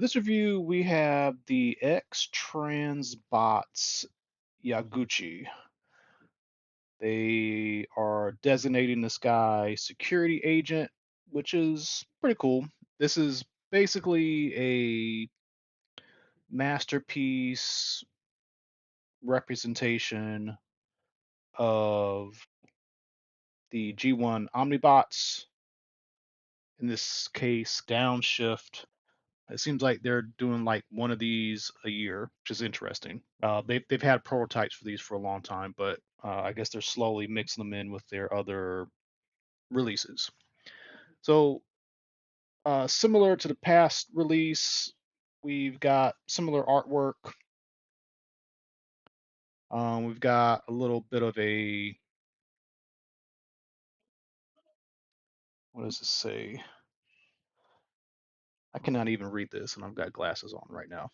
this review, we have the X-Transbots Yaguchi. They are designating this guy security agent, which is pretty cool. This is basically a masterpiece representation of the G1 Omnibots. In this case, downshift. It seems like they're doing like one of these a year, which is interesting. They've had prototypes for these for a long time, but I guess they're slowly mixing them in with their other releases. So similar to the past release, we've got similar artwork. We've got a little bit of a, what does this say? I cannot even read this, and I've got glasses on right now.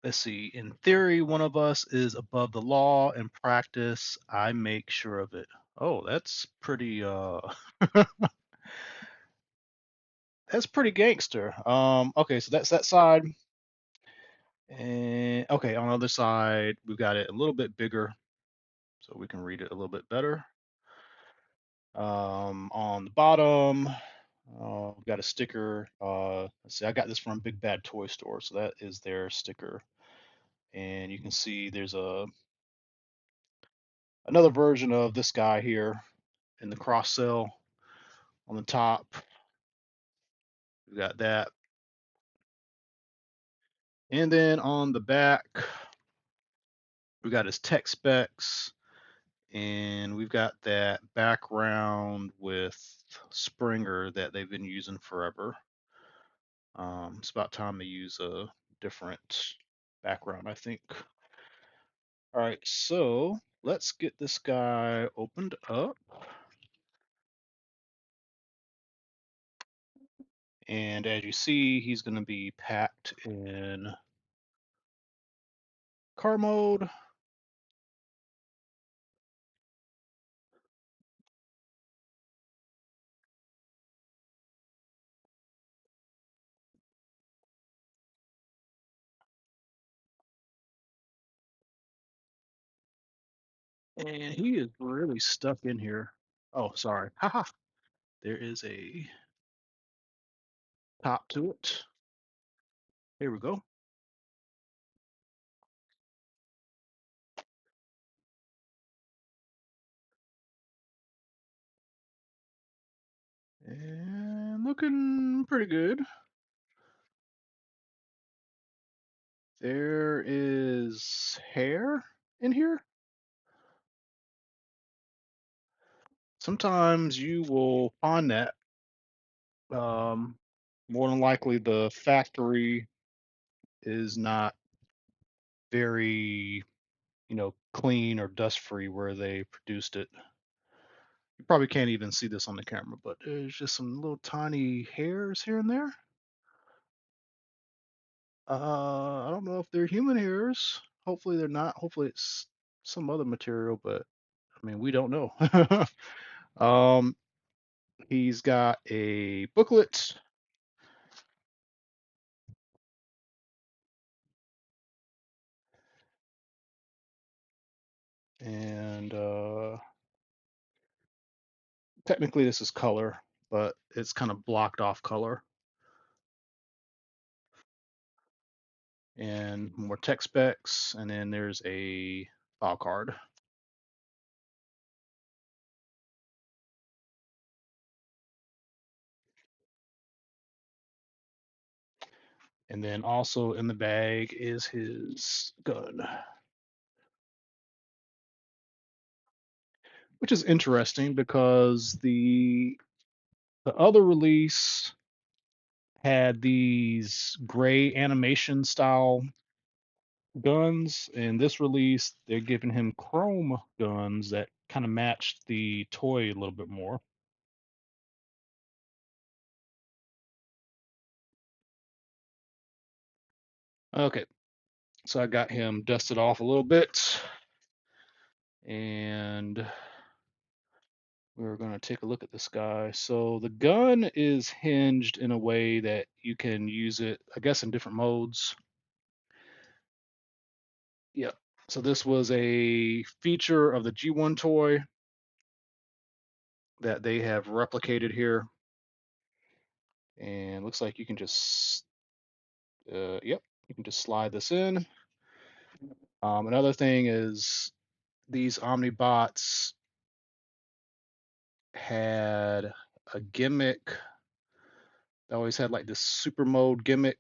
Let's see. In theory, one of us is above the law. In practice, I make sure of it. Oh, that's pretty that's pretty gangster. Okay, so that's that side. And okay, on the other side, we've got it a little bit bigger so we can read it a little bit better. On the bottom, we've got a sticker. Let's see, I got this from Big Bad Toy Store, so that is their sticker. And you can see there's another version of this guy here in the cross cell on the top. We've got that. And then on the back, we got his tech specs, and we've got that background with Springer that they've been using forever. It's about time to use a different background, I think. All right, so let's get this guy opened up. And as you see, he's going to be packed in car mode. And he is really stuck in here. Oh, sorry. Haha. There is a top to it. Here we go. And looking pretty good. There is hair in here. Sometimes you will find that. Um, More than likely, the factory is not very, clean or dust free where they produced it. You probably can't even see this on the camera, but there's just some little tiny hairs here and there. I don't know if they're human hairs. Hopefully they're not. Hopefully it's some other material, but I mean, we don't know. um, he's got a booklet, and technically this is color, but it's kind of blocked off color. And more tech specs, and then there's a file card. And then also in the bag is his gun, which is interesting because the other release had these gray animation style guns. In this release, they're giving him chrome guns that kind of matched the toy a little bit more. Okay, so I got him dusted off a little bit, and we're going to take a look at this guy. So the gun is hinged in a way that you can use it, I guess, in different modes. Yep. So this was a feature of the G1 toy that they have replicated here. And looks like you can just, yep, you can just slide this in. Another thing is these Omnibots had a gimmick. They always had like this super mode gimmick.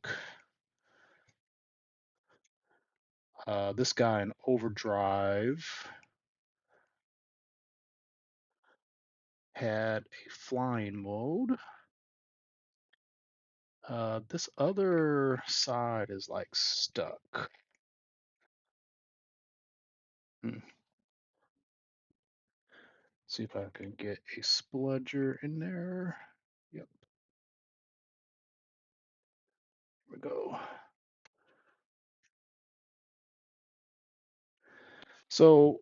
This guy in overdrive had a flying mode. This other side is like stuck. Hmm. See if I can get a spludger in there. Yep, here we go. So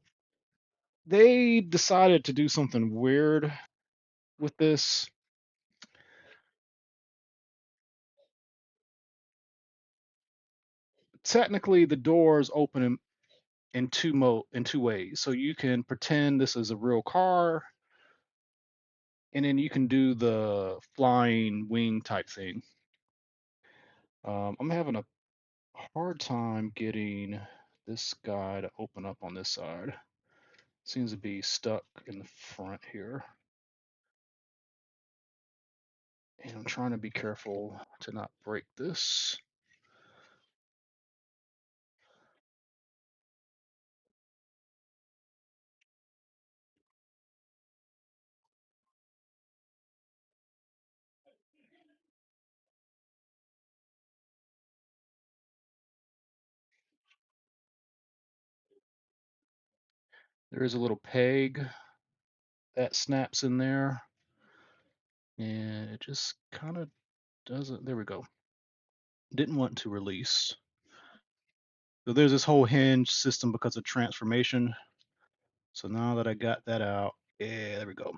they decided to do something weird with this. Technically, the doors open in two ways. So you can pretend this is a real car, and then you can do the flying wing type thing. I'm having a hard time getting this guy to open up on this side. Seems to be stuck in the front here. And I'm trying to be careful to not break this. There is a little peg that snaps in there, and it just kind of doesn't. There we go. Didn't want to release. So there's this whole hinge system because of transformation. So now that I got that out, yeah, there we go.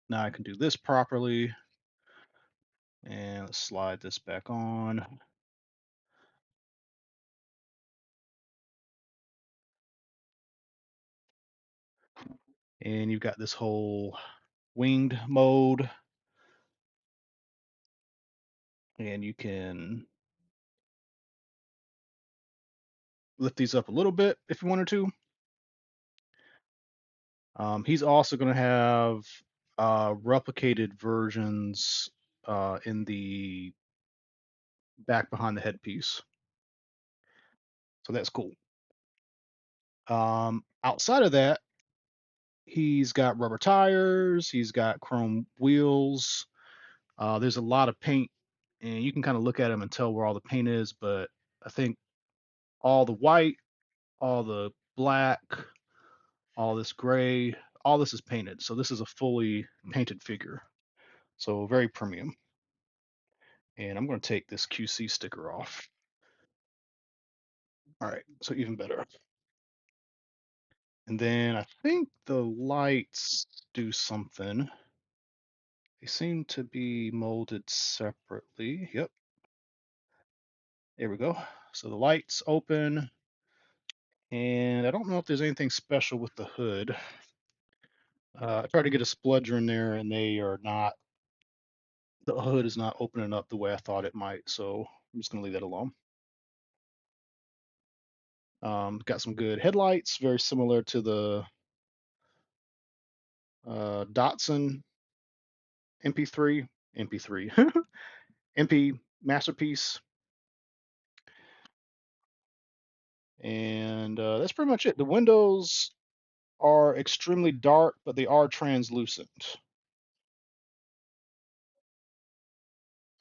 Now I can do this properly. And let's slide this back on. And you've got this whole winged mode. And you can lift these up a little bit if you wanted to. He's also going to have replicated versions in the back behind the headpiece. So that's cool. Outside of that, he's got rubber tires, he's got chrome wheels. There's a lot of paint, and you can kind of look at him and tell where all the paint is, but I think all the white, all the black, all this gray, all this is painted. So this is a fully painted figure. So very premium. And I'm going to take this QC sticker off. All right, so even better. And then I think the lights do something. They seem to be molded separately. Yep, there we go. So the lights open, and I don't know if there's anything special with the hood. I tried to get a spludger in there, and they are not. The hood is not opening up the way I thought it might, so I'm just gonna leave that alone. Got some good headlights, very similar to the Datsun MP3, MP3, MP Masterpiece, and that's pretty much it. The windows are extremely dark, but they are translucent.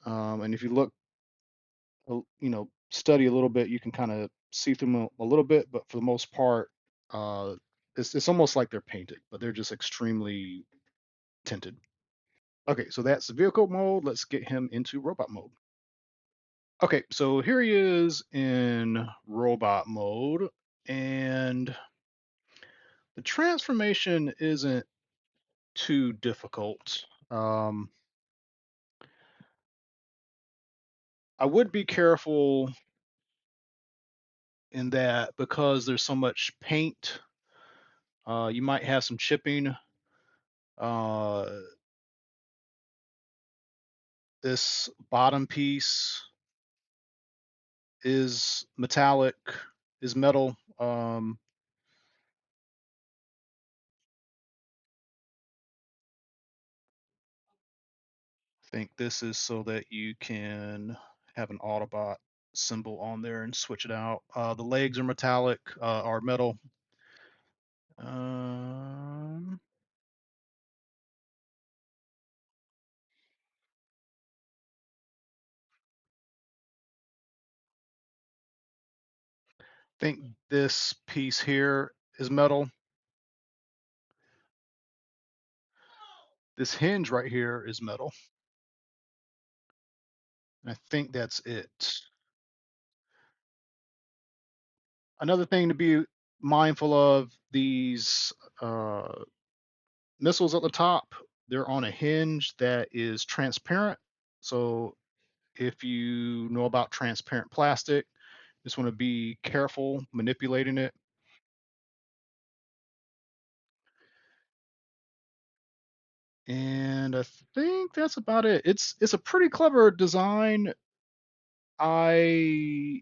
And if you look, study a little bit, you can kind of see through them a little bit, but for the most part, uh, it's almost like they're painted, but they're just extremely tinted. Okay, so that's the vehicle mode. Let's get him into robot mode. Okay, so here he is in robot mode, and the transformation isn't too difficult. I would be careful in that because there's so much paint, you might have some chipping. Uh, this bottom piece is metallic, is metal. I think this is so that you can have an Autobot symbol on there and switch it out. The legs are metallic, are metal. Um, I think this piece here is metal. This hinge right here is metal. And I think that's it. Another thing to be mindful of, these uh, missiles at the top, they're on a hinge that is transparent. So if you know about transparent plastic, just want to be careful manipulating it. And I think that's about it. It's a pretty clever design. I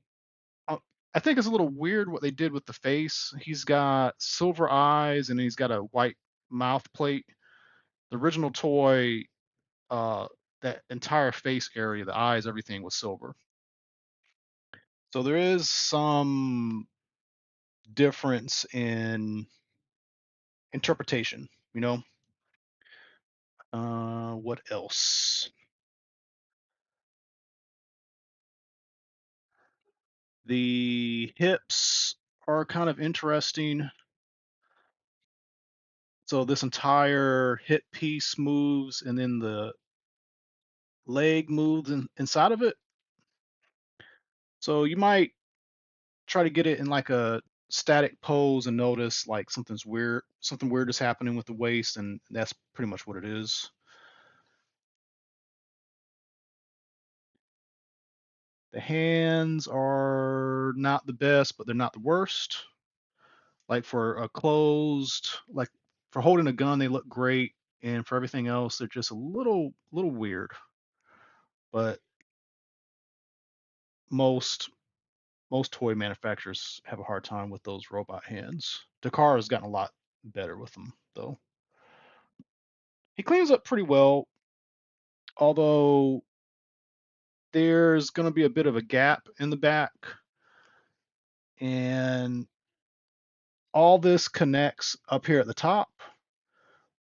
uh, I think it's a little weird what they did with the face. He's got silver eyes and he's got a white mouth plate. The original toy, uh, that entire face area, the eyes, everything was silver. So there is some difference in interpretation, you know. What else? The hips are kind of interesting. So this entire hip piece moves, and then the leg moves inside of it. So you might try to get it in like a static pose and notice like something weird is happening with the waist, and that's pretty much what it is. The hands are not the best, but they're not the worst. Like for a closed, like for holding a gun, they look great, and for everything else, they're just a little weird. But most most toy manufacturers have a hard time with those robot hands. Dakar has gotten a lot better with them, though. He cleans up pretty well, although there's going to be a bit of a gap in the back, and all this connects up here at the top,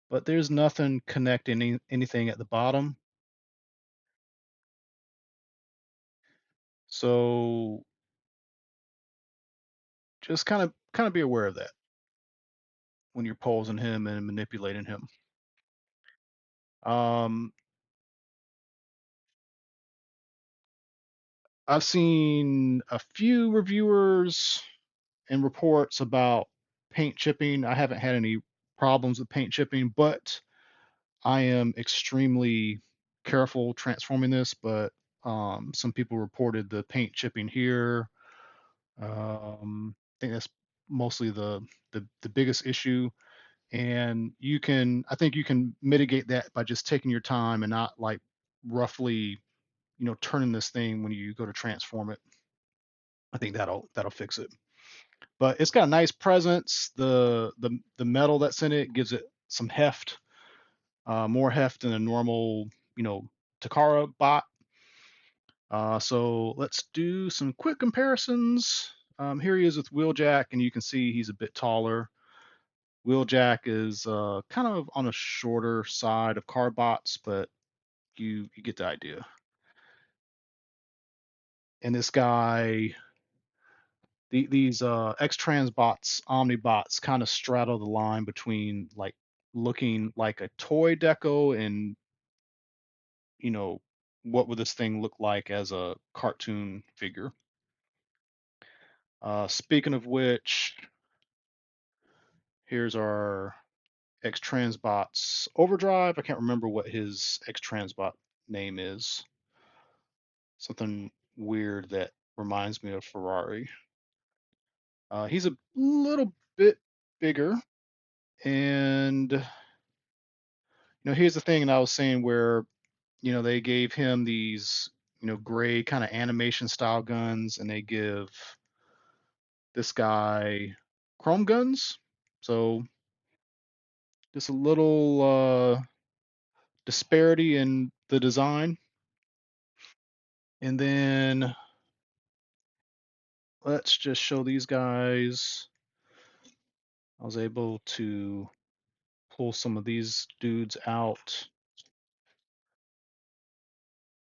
but there's nothing connecting anything at the bottom. So just kind of be aware of that when you're posing him and manipulating him. Um, I've seen a few reviewers and reports about paint chipping. I haven't had any problems with paint chipping, but I am extremely careful transforming this. But some people reported the paint chipping here. I think that's mostly the biggest issue. And I think you can mitigate that by just taking your time and not like roughly, turning this thing when you go to transform it. I think that'll fix it. But it's got a nice presence. The metal that's in it gives it some heft, more heft than a normal, Takara bot. So let's do some quick comparisons. Here he is with Wheeljack, and you can see he's a bit taller. Wheeljack is kind of on a shorter side of car bots, but you get the idea. And this guy, these X-Transbots, Omnibots, kind of straddle the line between like looking like a toy deco and, you know, what would this thing look like as a cartoon figure. Speaking of which, here's our X-Transbots Overdrive. I can't remember what his X-Transbot name is. Something weird that reminds me of Ferrari. He's a little bit bigger, and here's the thing that I was saying where they gave him these gray kind of animation style guns, and they give this guy chrome guns. So just a little disparity in the design. And then let's just show these guys. I was able to pull some of these dudes out.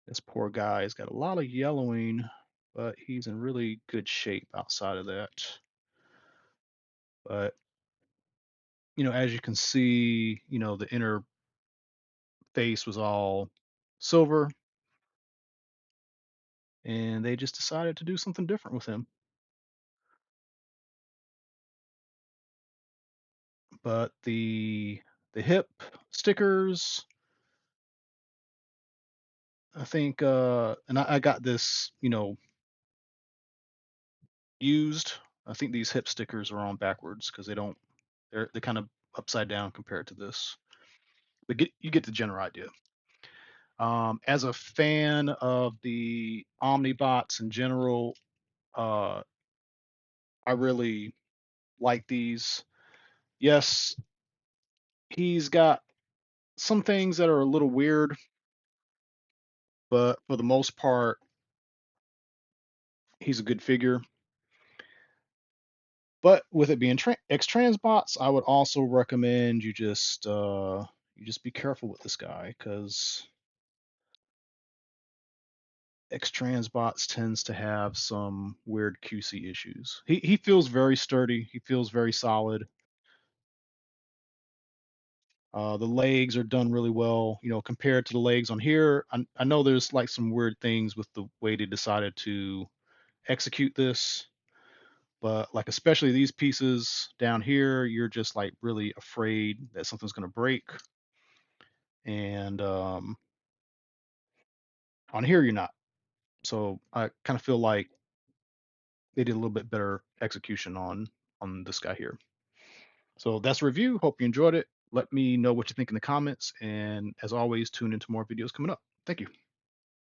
This poor guy's got a lot of yellowing, but he's in really good shape outside of that. But as you can see, the inner face was all silver, and they just decided to do something different with him. But the hip stickers, I think, and I got this, used. I think these hip stickers are on backwards because they're kind of upside down compared to this. But you get the general idea. As a fan of the Omnibots in general, uh, I really like these. Yes, he's got some things that are a little weird, but for the most part, he's a good figure. But with it being X-Transbots, I would also recommend you just be careful with this guy because X-Transbots tends to have some weird QC issues. He feels very sturdy. He feels very solid. The legs are done really well, compared to the legs on here. I know there's like some weird things with the way they decided to execute this, but like especially these pieces down here, you're just like really afraid that something's gonna break. And on here, you're not. So I kind of feel like they did a little bit better execution on this guy here. So that's a review. Hope you enjoyed it. Let me know what you think in the comments. And as always, tune into more videos coming up. Thank you.